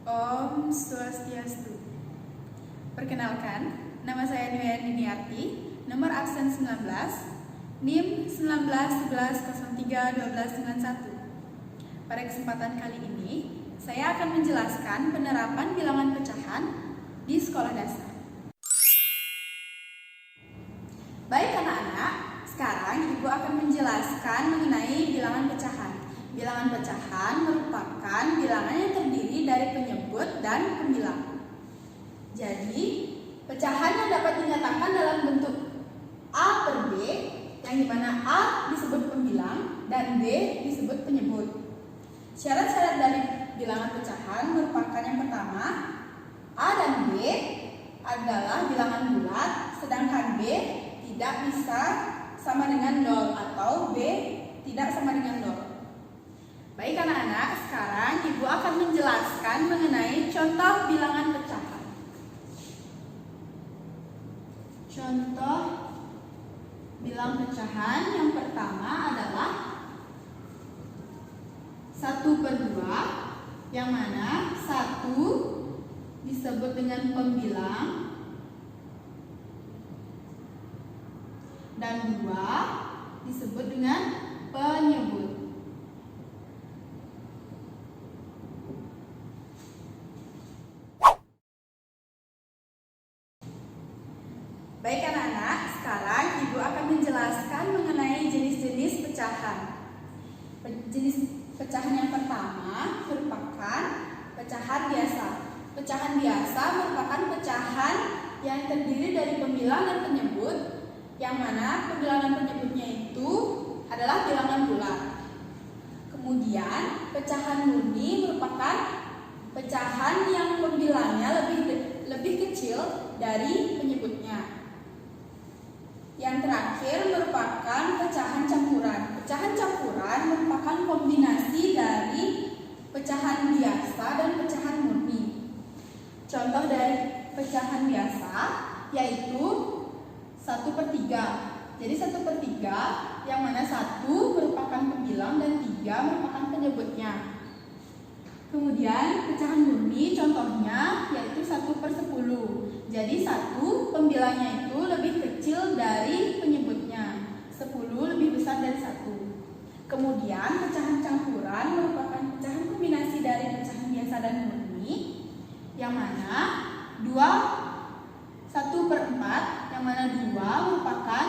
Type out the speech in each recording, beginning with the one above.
Om Swastiastu. Perkenalkan, nama saya Dwi Diniarti, nomor absen 19, NIM 1911031291. Pada kesempatan kali ini, saya akan menjelaskan penerapan bilangan pecahan di sekolah dasar. Baik anak-anak, sekarang Ibu akan menjelaskan mengenai bilangan pecahan. Bilangan pecahan merupakan bilangan yang terdiri dari penyebut dan pembilang. Jadi, pecahan yang dapat dinyatakan dalam bentuk A per B, yang dimana A disebut pembilang dan B disebut penyebut. Syarat-syarat dari bilangan pecahan merupakan yang pertama, A dan B adalah bilangan bulat, sedangkan B tidak bisa sama dengan 0 atau B tidak sama dengan 0. Baik anak-anak, sekarang Ibu akan menjelaskan mengenai contoh bilangan pecahan. Contoh bilang pecahan yang pertama adalah 1/2, yang mana 1 disebut dengan pembilang dan 2 disebut dengan penyebut. Baik anak-anak, sekarang Ibu akan menjelaskan mengenai jenis-jenis pecahan. Jenis pecahan yang pertama merupakan pecahan biasa. Pecahan biasa merupakan pecahan yang terdiri dari pembilang dan penyebut, yang mana pembilang dan penyebutnya itu adalah bilangan bulat. Kemudian pecahan murni merupakan pecahan yang pembilangnya lebih kecil dari penyebutnya. Yang terakhir merupakan pecahan campuran. Pecahan campuran merupakan kombinasi dari pecahan biasa dan pecahan murni. Contoh dari pecahan biasa yaitu 1/3. Jadi 1/3 yang mana 1 merupakan pembilang dan 3 merupakan penyebutnya. Kemudian pecahan murni contohnya yaitu 1/10. Jadi 1 pembilangnya itu lebih kecil dari penyebutnya. 10 lebih besar dari 1. Kemudian pecahan campuran merupakan pecahan kombinasi dari pecahan biasa dan murni, yang mana 1/4, yang mana 2 merupakan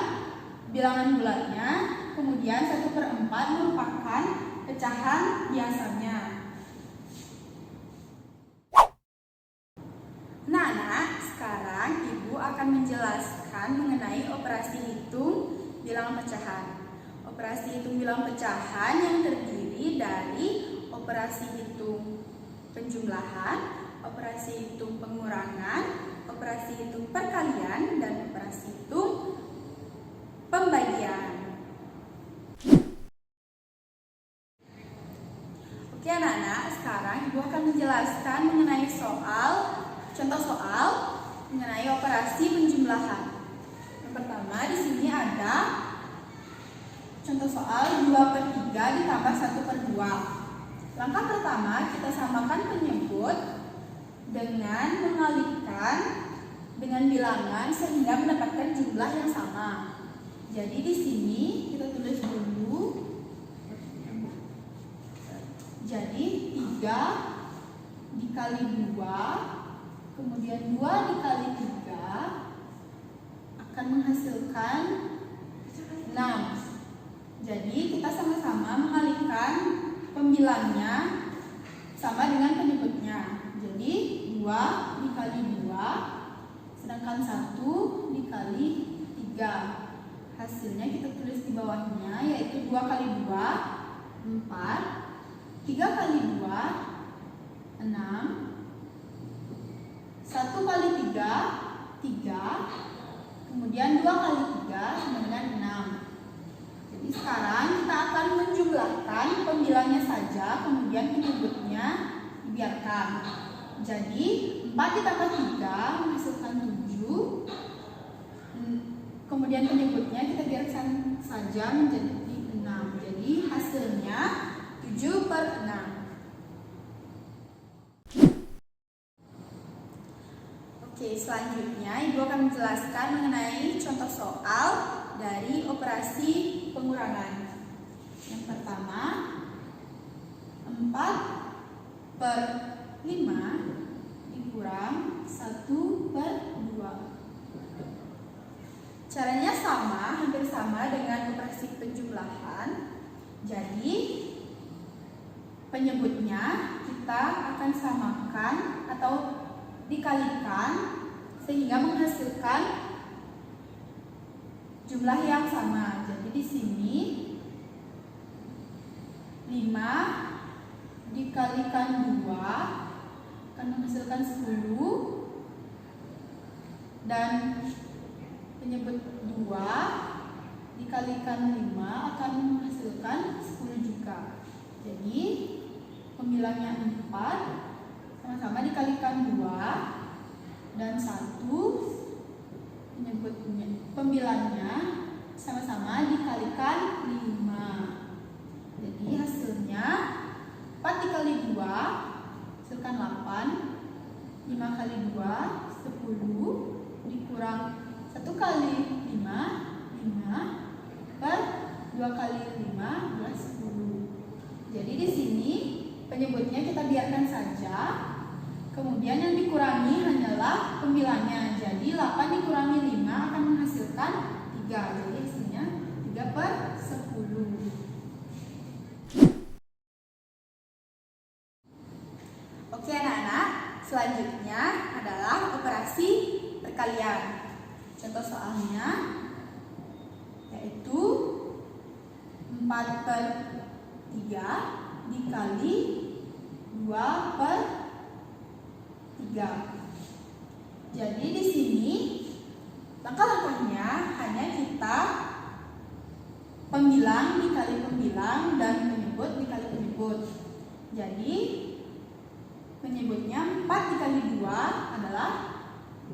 bilangan bulatnya, kemudian 1/4 merupakan pecahan biasanya. Nah, sekarang Ibu akan menjelaskan mengenai operasi hitung bilangan pecahan. Operasi hitung bilangan pecahan yang terdiri dari operasi hitung penjumlahan, operasi hitung pengurangan, operasi hitung perkalian, dan operasi hitung pembagian. Oke anak-anak, sekarang Ibu akan menjelaskan mengenai contoh soal mengenai operasi penjumlahan. Yang pertama di sini ada contoh soal 2/3 ditambah 1/2. Langkah pertama kita samakan penyebut dengan mengalihkan dengan bilangan sehingga mendapatkan jumlah yang sama. Jadi di sini kita tulis dulu. Jadi 3 dikali 2, kemudian 2 dikali 3 akan menghasilkan 6. Jadi kita sama-sama mengalihkan pembilangnya sama dengan penyebutnya. Jadi 2 dikali 2, sedangkan 1 dikali 3. Hasilnya kita tulis di bawahnya, yaitu 2 kali 2, 4, 3 kali 2, 6, 1 kali 3, 3, kemudian 2 kali 3 sama dengan 6. Jadi sekarang kita akan menjumlahkan pembilangnya saja, kemudian penyebutnya dibiarkan. Jadi 4 ditambah 3 menghasilkan 7, kemudian penyebutnya kita biarkan saja menjadi 6. Jadi hasilnya 7/6. Oke, selanjutnya Ibu akan menjelaskan mengenai contoh soal dari operasi pengurangan. Yang pertama, 4/5 dikurang 1/2. Caranya sama, hampir sama dengan operasi penjumlahan. Jadi, penyebutnya kita akan samakan atau dikalikan sehingga menghasilkan jumlah yang sama. Jadi di sini 5 dikalikan 2 akan menghasilkan 10, dan penyebut 2 dikalikan 5 akan menghasilkan 10 juga. Jadi pembilangnya 4 sama-sama dikalikan 2 dan 1 pembilangnya sama-sama dikalikan 5. Jadi hasilnya 4 dikali 2 hasilkan 8, 5 kali 2 10, dikurang 1 kali 5 per 2 kali 5 adalah 10. Jadi di sini penyebutnya kita biarkan saja. Kemudian yang dikurangi hanyalah pembilangnya. Jadi 8 dikurangi 5 akan menghasilkan 3. Jadi hasilnya 3/10. Oke anak-anak, selanjutnya adalah operasi perkalian. Contoh soalnya yaitu 4/3 dikali 2/3. Jadi di sini langkah-langkahnya hanya kita pembilang dikali pembilang dan penyebut dikali penyebut. Jadi penyebutnya 4 dikali 2 adalah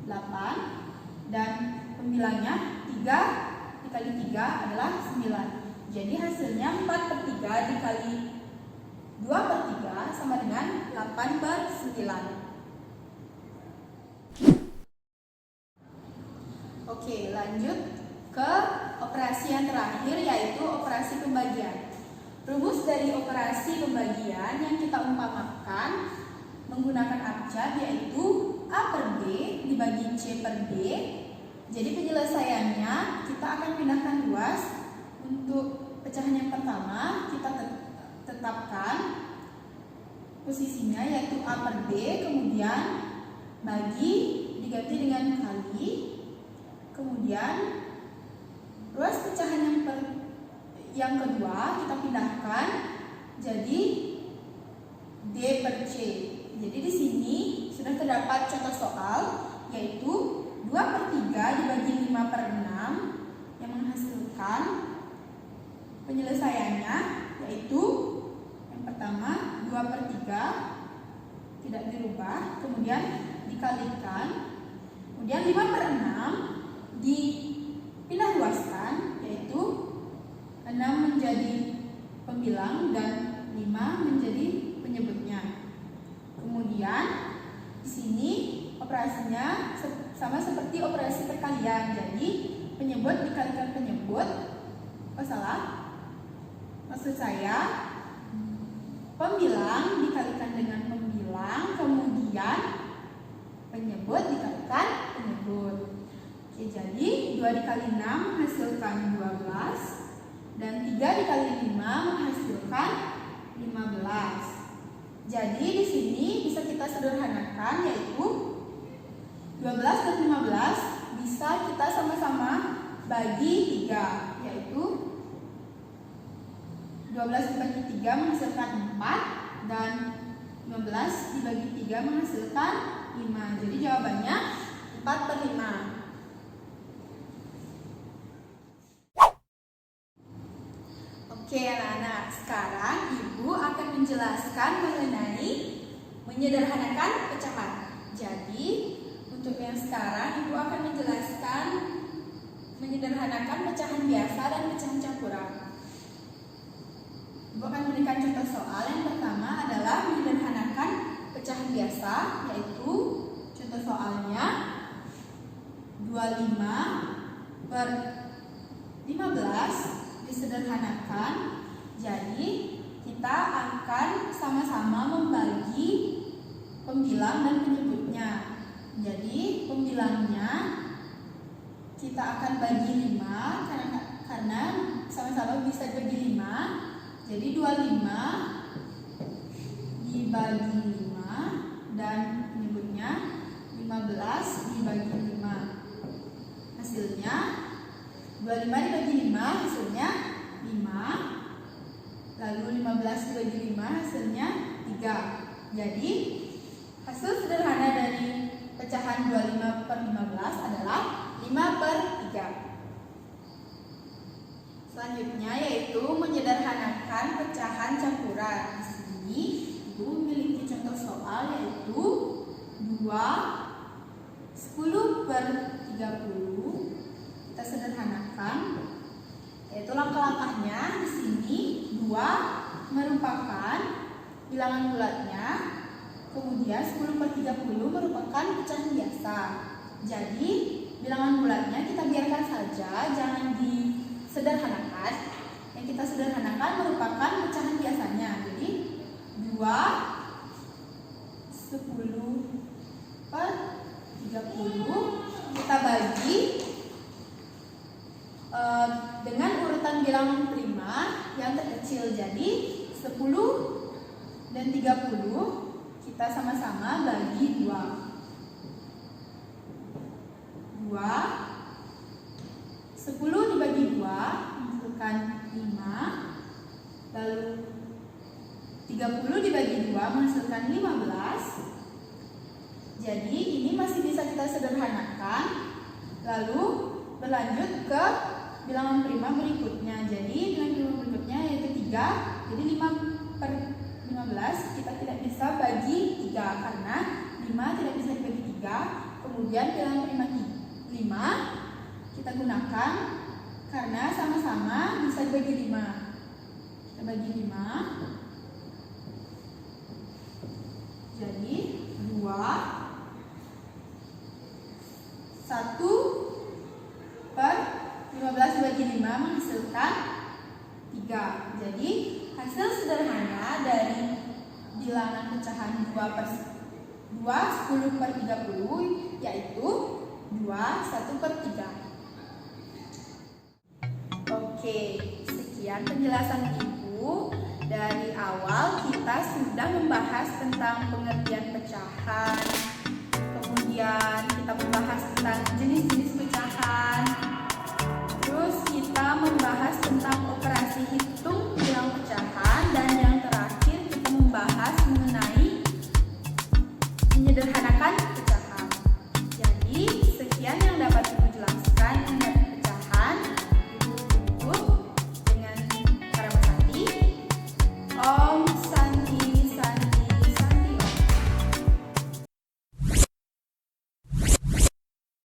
8, dan pembilangnya 3 dikali 3 adalah 9. Jadi hasilnya 4/3 dikali 2/3 sama dengan 8/9. Oke, lanjut ke operasi yang terakhir, yaitu operasi pembagian. Rumus dari operasi pembagian yang kita umpamakan menggunakan abjad yaitu A/D dibagi C/D. Jadi penyelesaiannya kita akan pindahkan luas. Untuk pecahan yang pertama kita tetapkan posisinya yaitu A/D, kemudian bagi diganti dengan kali. Kemudian ruas pecahan yang kedua kita pindahkan jadi D/C. Jadi di sini sudah terdapat contoh soal yaitu 2/3 dibagi 5/6 yang menghasilkan penyelesaiannya yaitu yang pertama 2/3 tidak dirubah, kemudian dikalikan, kemudian 5/6 dipindah luaskan yaitu 6 menjadi pembilang dan 5 menjadi penyebutnya. Kemudian di sini operasinya sama seperti operasi perkalian. Jadi penyebut dikalikan penyebut. Maksud saya pembilang dikalikan dengan pembilang, kemudian penyebut dikalikan penyebut. Oke, jadi 2 dikali 6 menghasilkan 12 dan 3 dikali 5 menghasilkan 15. Jadi di sini bisa kita sederhanakan yaitu 12 dan 15 bisa kita sama-sama bagi 3, yaitu 12 dibagi 3 menghasilkan 4 dan 15 dibagi 3 menghasilkan 5. Jadi jawabannya 4/5. Oke anak-anak, sekarang Ibu akan menjelaskan mengenai menyederhanakan pecahan. Jadi untuk yang sekarang Ibu akan menjelaskan menyederhanakan pecahan biasa dan pecahan campuran. Ibu akan memberikan contoh soal. Yang pertama adalah menyederhanakan pecahan biasa, yaitu contoh soalnya 25/15 disederhanakan. Jadi kita akan sama-sama membagi pembilang dan penyebutnya. Jadi pembilangnya kita akan bagi 5 karena sama-sama bisa dibagi 5. Jadi 25 dibagi 5 dan penyebutnya 15 dibagi 5. Hasilnya 25 dibagi 5 hasilnya 5. Lalu 15 dibagi 5 hasilnya 3. Jadi hasil sederhana dari pecahan 25/15 adalah 5/3. Selanjutnya yaitu menyederhanakan pecahan campuran. Di sini Ibu memiliki contoh soal yaitu 2/10/30. Kita sederhanakan, yaitu langkah-langkahnya. Di sini 2 merupakan bilangan bulatnya, kemudian 10/30 merupakan pecahan biasa. Jadi bilangan bulatnya kita biarkan saja, jangan disederhanakan. Yang kita sederhanakan merupakan pecahan biasanya. Jadi 2/10/30 kita bagi dengan urutan bilangan prima yang terkecil. Jadi 10 dan 30 kita sama-sama bagi 2. 10 dibagi 2 menghasilkan 5. Lalu 30 dibagi 2 menghasilkan 15. Jadi ini masih bisa kita sederhanakan. Lalu berlanjut ke bilangan prima berikutnya. Jadi bilangan prima berikutnya yaitu 3. Jadi 5/15 kita tidak bisa bagi 3 karena 5 tidak bisa dibagi 3. Kemudian bilangan prima 5 kita gunakan karena sama-sama bisa dibagi 5. Kita bagi 5. Jadi 1/15 dibagi 5 menghasilkan 3. Jadi hasil sederhana dari bilangan pecahan 2/10/30 yaitu 2/1/3. Oke, sekian penjelasan Ibu. Dari awal kita sudah membahas tentang pengertian pecahan, kemudian kita membahas tentang jenis-jenis pecahan, terus kita membahas tentang operasi hitung bilang pecahan, dan yang terakhir kita membahas mengenai menyederhanakan